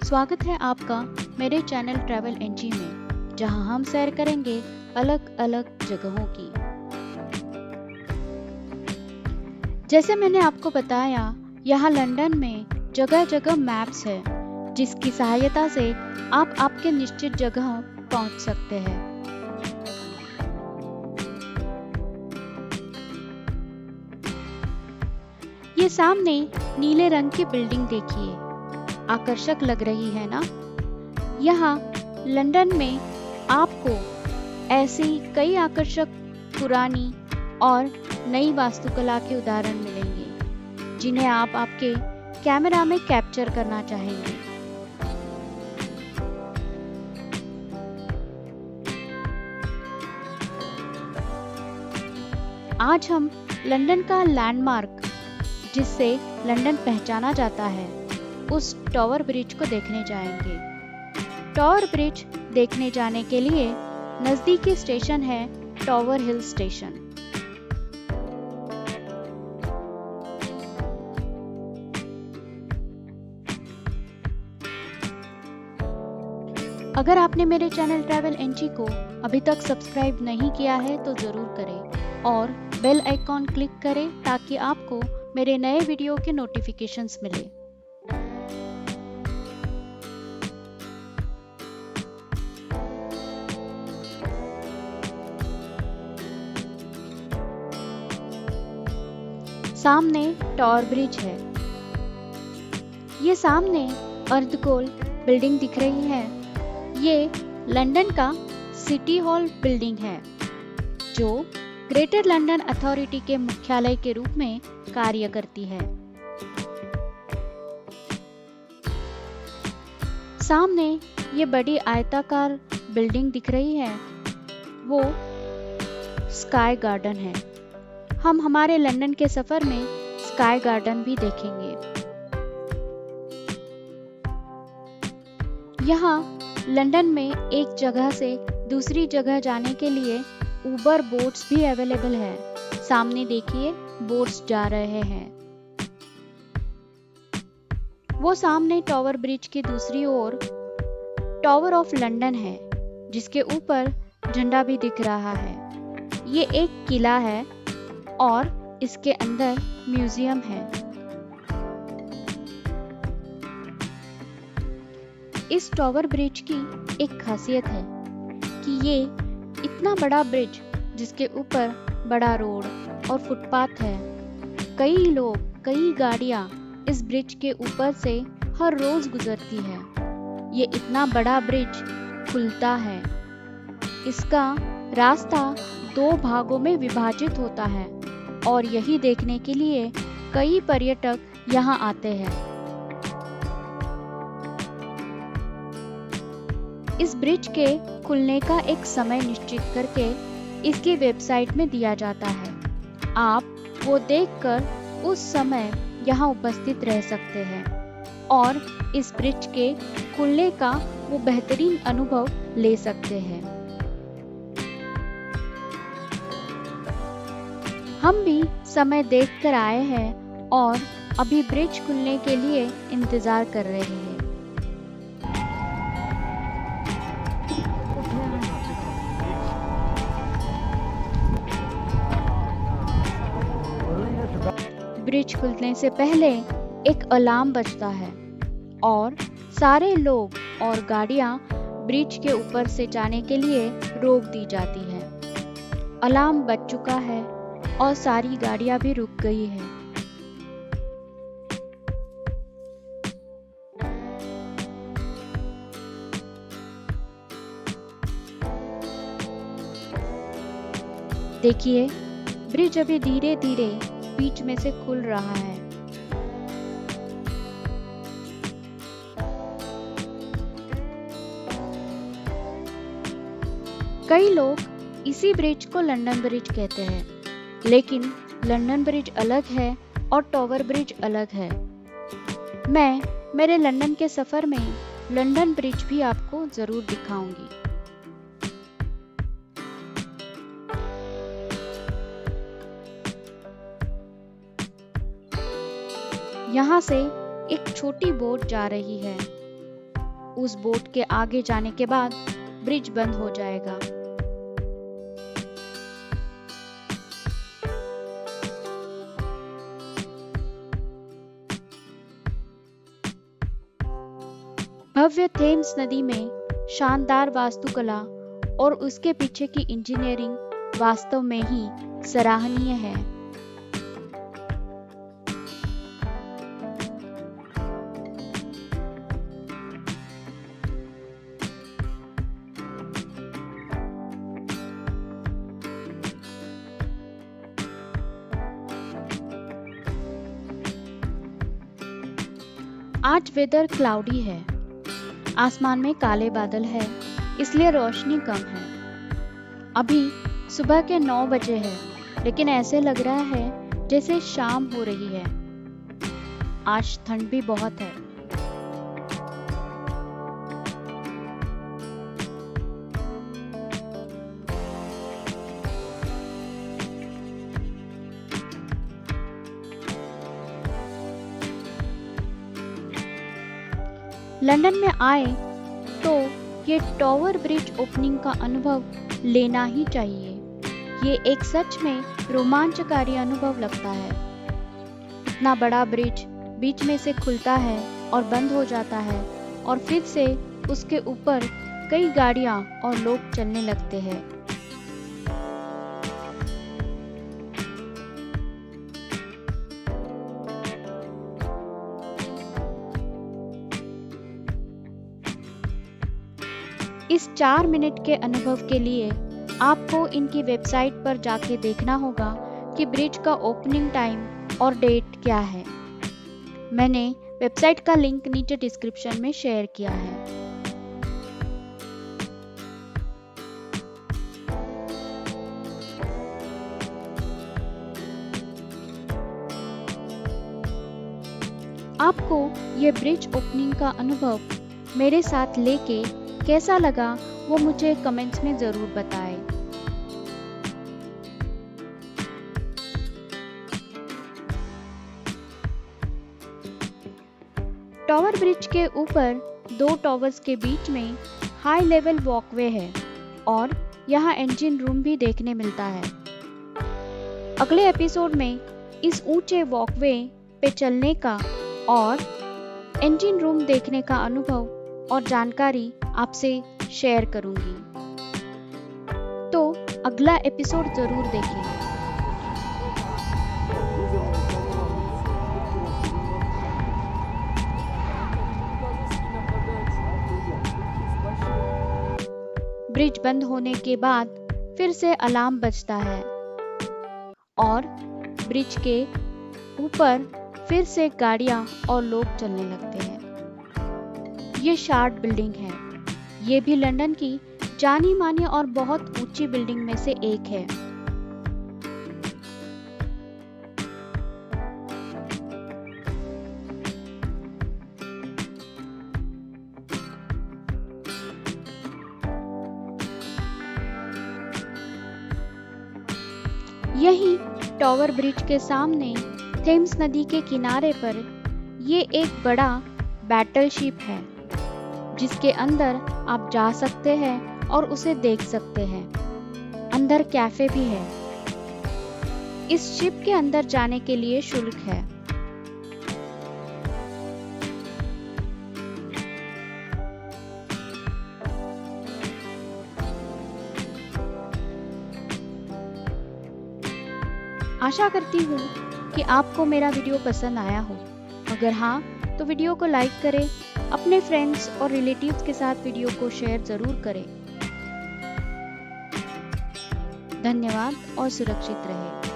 स्वागत है आपका मेरे चैनल ट्रैवल एनजी में, जहां हम सैर करेंगे अलग अलग जगहों की। जैसे मैंने आपको बताया, यहाँ लंदन में जगह जगह मैप्स है, जिसकी सहायता से आप आपके निश्चित जगह पहुंच सकते हैं। ये सामने नीले रंग की बिल्डिंग देखिए, आकर्षक लग रही है ना? यहाँ लंदन में आपको ऐसी कई आकर्षक पुरानी और नई वास्तुकला के उदाहरण मिलेंगे, जिन्हें आप आपके कैमरा में कैप्चर करना चाहेंगे। आज हम लंदन का लैंडमार्क, जिससे लंदन पहचाना जाता है, उस टॉवर ब्रिज को देखने जाएंगे। टॉवर ब्रिज देखने जाने के लिए नजदीकी स्टेशन है टॉवर हिल स्टेशन। अगर आपने मेरे चैनल ट्रैवल एनजी को अभी तक सब्सक्राइब नहीं किया है तो जरूर करें और बेल आइकॉन क्लिक करें, ताकि आपको मेरे नए वीडियो के नोटिफिकेशंस मिले। सामने टॉवर ब्रिज है। ये सामने अर्धगोल बिल्डिंग दिख रही है। ये लंदन का सिटी हॉल बिल्डिंग है, जो ग्रेटर लंदन अथॉरिटी के मुख्यालय के रूप में कार्य करती है। सामने ये बड़ी आयताकार बिल्डिंग दिख रही है, वो स्काई गार्डन है। हम हमारे लंदन के सफर में स्काई गार्डन भी देखेंगे। यहाँ लंदन में एक जगह से दूसरी जगह जाने के लिए उबर बोट्स भी अवेलेबल है। सामने देखिए, बोट्स जा रहे हैं। वो सामने टॉवर ब्रिज की दूसरी ओर टॉवर ऑफ लंदन है, जिसके ऊपर झंडा भी दिख रहा है। ये एक किला है और इसके अंदर म्यूजियम है। इस टॉवर ब्रिज की एक खासियत है कि ये इतना बड़ा ब्रिज, जिसके ऊपर बड़ा रोड और फुटपाथ है। कई लोग, कई गाड़ियां इस ब्रिज के ऊपर से हर रोज गुजरती है। ये इतना बड़ा ब्रिज खुलता है। इसका रास्ता 2 भागों में विभाजित होता है और यही देखने के लिए कई पर्यटक यहाँ आते हैं। इस ब्रिज के खुलने का एक समय निश्चित करके इसकी वेबसाइट में दिया जाता है। आप वो देखकर उस समय यहाँ उपस्थित रह सकते हैं और इस ब्रिज के खुलने का वो बेहतरीन अनुभव ले सकते हैं। हम भी समय देखकर आए हैं और अभी ब्रिज खुलने के लिए इंतजार कर रहे हैं। ब्रिज खुलने से पहले एक अलार्म बजता है और सारे लोग और गाड़ियां ब्रिज के ऊपर से जाने के लिए रोक दी जाती है। अलार्म बज चुका है और सारी गाड़ियां भी रुक गई है। देखिए, ब्रिज अभी धीरे धीरे बीच में से खुल रहा है। कई लोग इसी ब्रिज को लंदन ब्रिज कहते हैं, लेकिन लंदन ब्रिज अलग है और टॉवर ब्रिज अलग है। मैं मेरे लंदन के सफर में लंदन ब्रिज भी आपको जरूर दिखाऊंगी। यहाँ से एक छोटी बोट जा रही है। उस बोट के आगे जाने के बाद ब्रिज बंद हो जाएगा। भव्य थेम्स नदी में शानदार वास्तुकला और उसके पीछे की इंजीनियरिंग वास्तव में ही सराहनीय है। आज वेदर क्लाउडी है, आसमान में काले बादल है, इसलिए रोशनी कम है। अभी सुबह के 9 बजे है, लेकिन ऐसे लग रहा है जैसे शाम हो रही है। आज ठंड भी बहुत है। लंदन में आए तो ये टॉवर ब्रिज ओपनिंग का अनुभव लेना ही चाहिए। ये एक सच में रोमांचकारी अनुभव लगता है। इतना बड़ा ब्रिज बीच में से खुलता है और बंद हो जाता है और फिर से उसके ऊपर कई गाड़ियां और लोग चलने लगते हैं। इस 4 मिनट के अनुभव के लिए आपको इनकी वेबसाइट पर जाके देखना होगा कि ब्रिज का ओपनिंग टाइम और डेट क्या है। मैंने वेबसाइट का लिंक नीचे डिस्क्रिप्शन में शेयर किया है। आपको ये ब्रिज ओपनिंग का अनुभव मेरे साथ लेके कैसा लगा वो मुझे कमेंट्स में जरूर बताएं। टॉवर ब्रिज के ऊपर 2 टॉवर्स के बीच में हाई लेवल वॉकवे है और यहाँ इंजन रूम भी देखने मिलता है। अगले एपिसोड में इस ऊंचे वॉकवे पे चलने का और इंजन रूम देखने का अनुभव और जानकारी आपसे शेयर करूंगी, तो अगला एपिसोड जरूर देखें। ब्रिज बंद होने के बाद फिर से अलार्म बजता है और ब्रिज के ऊपर फिर से गाड़ियां और लोग चलने लगते हैं। ये शार्ट बिल्डिंग है। ये भी लंदन की जानी मानी और बहुत ऊंची बिल्डिंग में से एक है। यही टॉवर ब्रिज के सामने थेम्स नदी के किनारे पर ये एक बड़ा बैटलशिप है, जिसके अंदर आप जा सकते हैं और उसे देख सकते हैं। अंदर कैफे भी है। इस शिप के अंदर जाने के लिए शुल्क है। आशा करती हूँ कि आपको मेरा वीडियो पसंद आया हो। अगर हाँ, तो वीडियो को लाइक करें, अपने फ्रेंड्स और रिलेटिव्स के साथ वीडियो को शेयर जरूर करें। धन्यवाद और सुरक्षित रहें।